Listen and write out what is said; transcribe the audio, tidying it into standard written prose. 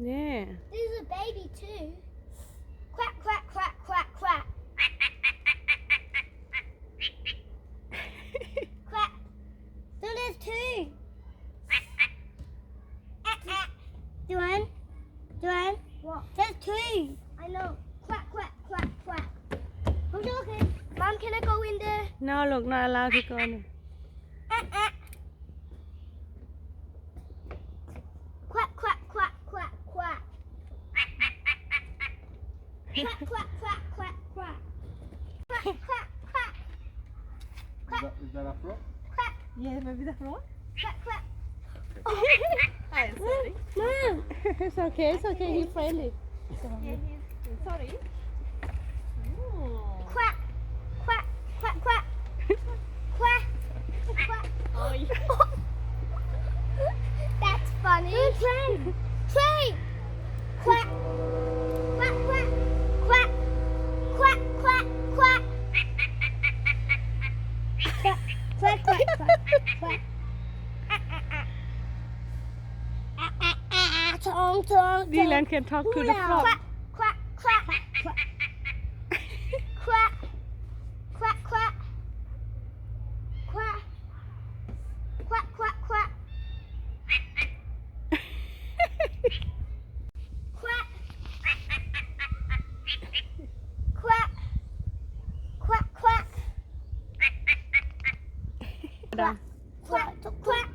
Yeah. There's a baby too. Quack, quack, quack, quack, quack. Quack. So there's two. Joanne? What? There's two. I know. Quack, quack, quack, quack. I'm talking. Mom, can I go in there? No, look, not allowed to go in. Quack, quack, quack, quack, quack. Quack, quack, quack, quack, quack. Quack, quack, quack. Is that a frog? Quack, Yeah, maybe the frog. quack, quack. I'm sorry. No, it's okay, he's friendly. Sorry. Quack, quack, quack, quack. Quack, quack. That's funny. Train. Quack, quack, quack, quack, quack, quack, quack. Quack, quack, quack, quack, quack. Dylan can talk to the frog. Quack, quack, quack, quack. Quack, quack, quack. Quack, quack, quack, quack. Quack, quack, quack, quack. Quack, quack, quack.